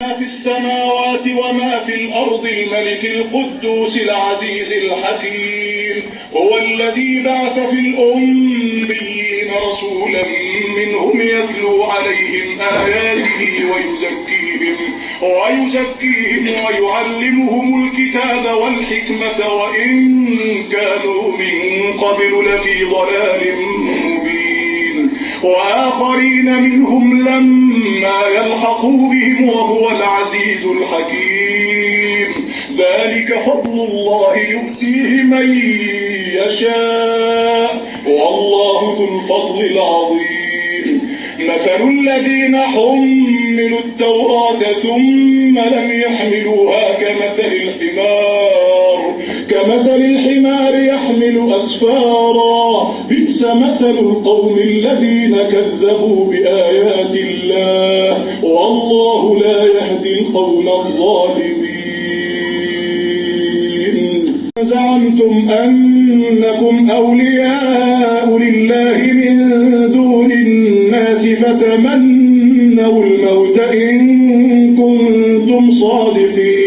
ما في السماوات وما في الأرض الملك القدوس العزيز الحكيم هو الذي بعث في الأميين رسولا منهم يتلو عليهم آياته ويزكيهم ويعلمهم الكتاب والحكمة وإن كانوا من قبل لفي ضلال مبين وآخرين منهم لما يلحقوا بهم وهو العزيز الحكيم ذلك فضل الله يؤتيه من يشاء والله ذو الفضل العظيم مثل الذين حملوا التوراة ثم لم يحملوها كمثل الحمار يحمل أسفارا بئس مثل القوم الذين كذبوا بآيات الله والله لا يهدي القوم الظالمين زعمتم أنكم أولياء لله من دون الناس فتمنوا الموت إن كنتم صادقين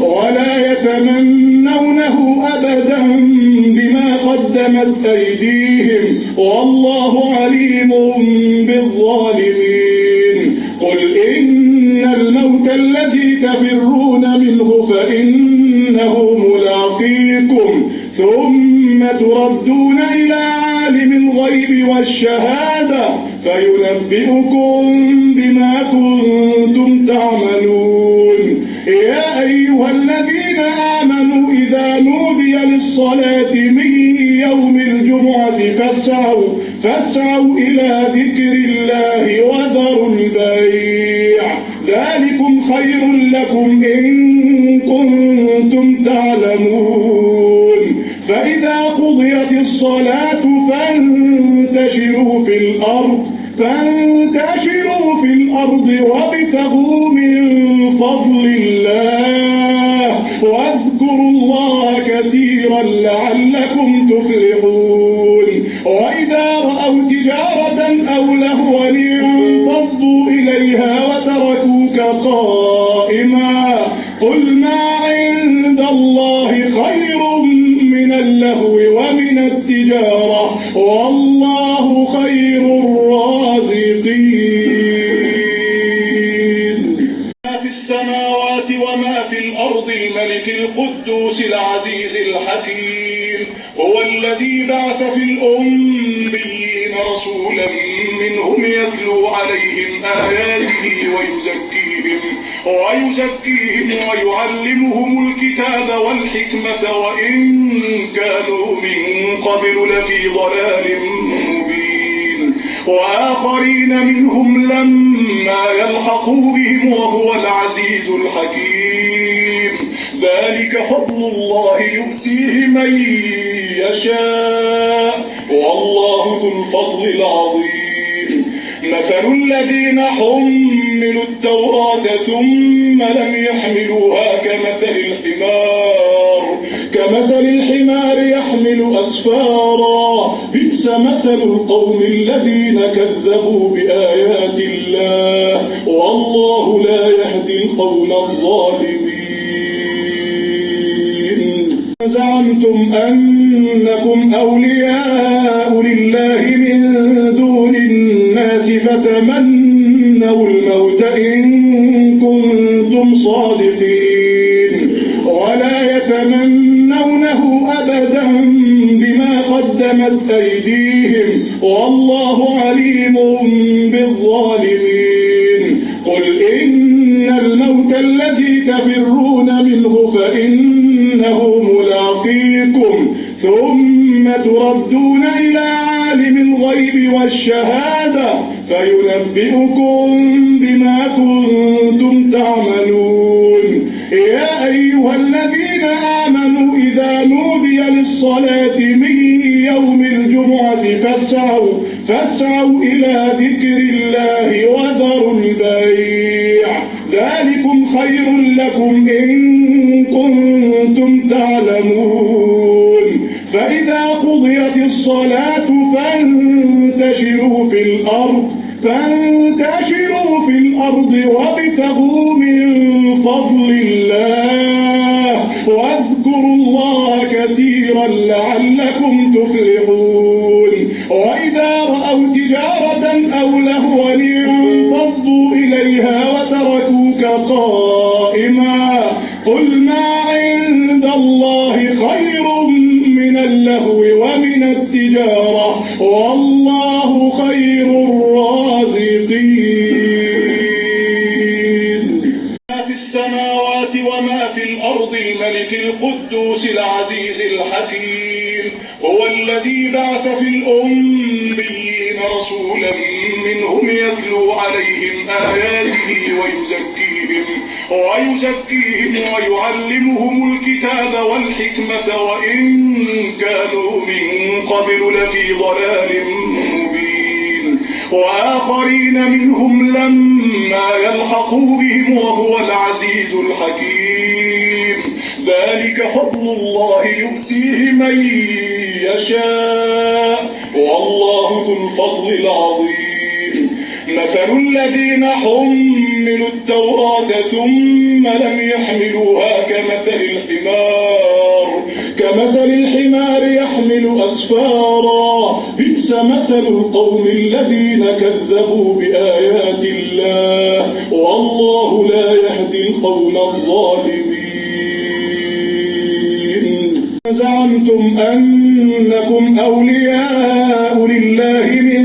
ولا يتمنونه أبدا بما قدمت أيديهم والله عليم بالظالمين قل إن الموت الذي تفرون منه فإنه ملاقيكم ثم تردون إلى عالم الغيب والشهادة فينبئكم بما كنتم تعملون يا أيها الذين آمنوا إذا نودي للصلاة من يوم الجمعة فاسعوا إلى ذكر الله وذروا البيع ذلكم خير لكم إن كنتم تعلمون فإذا قضيت الصلاة فانتشروا في الأرض وابتغوا من فضل الله واذكروا الله كثيرا لعلكم تفلحون وإذا رأوا تجارة أو لهوا انفضوا إليها وتركوك قائما قل ما عند الله خير من اللهو ومن التجارة والله خير الرازقين ما في السماوات وما في الأرض الملك القدوس العزيز الحكيم هو الذي بعث في الأميين رسولا منهم يتلو عليهم آياته ويزكيهم ويعلمهم الكتاب والحكمة وإن كانوا من قبل لفي ضلال مبين وآخرين منهم لما يلحقوا بهم وهو العزيز الحكيم ذلك فضل الله يؤتيه من يشاء والله ذو الفضل العظيم مثل الذين حملوا التوراة ثم لم يحملوها كمثل الحمار يحمل أسفارا بئس مثل القوم الذين كذبوا بآيات الله والله لا يهدي القوم الظالمين زعمتم أنكم أولياء لله من دون الناس فتمنوا الموت إن كنتم صادقين ولا يتمنونه أبدا بما قدمت أيديهم والله عليم بالظالمين قل إن الموت الذي تفرون منه فإنه ملاقيكم ثم تردون إلى عالم الغيب والشهادة فينبئكم بما كنتم تعملون يا أيها الذين آمنوا إذا نودي للصلاة من يوم الجمعة فاسعوا إلى ذكر الله وذروا البيع ذلكم خير لكم إن كنتم تعلمون فإذا قضيت الصلاة فانتشروا في الأرض وابتغوا قائما قل ما عند الله خير من اللهو ومن التجارة والله خير الرازقين. ما في السماوات وما في الأرض الملك القدوس العزيز الحكيم هو الذي بعث في الأميين رسولا منهم يتلو عليهم آياته ويزكيهم ويعلمهم الكتاب والحكمة وإن كانوا من قبل لفي ضلال مبين وآخرين منهم لما يلحقوا بهم وهو العزيز الحكيم. ذلك فضل الله يؤتيه من يشاء والله ذو الفضل العظيم. مثل الذين حملوا التوراة ثم لم يحملوها كمثل الحمار يحمل أسفارا بئس مثل القوم الذين كذبوا بآيات الله والله لا يهدي القوم الظالمين. زعمتم أنكم أولياء لله من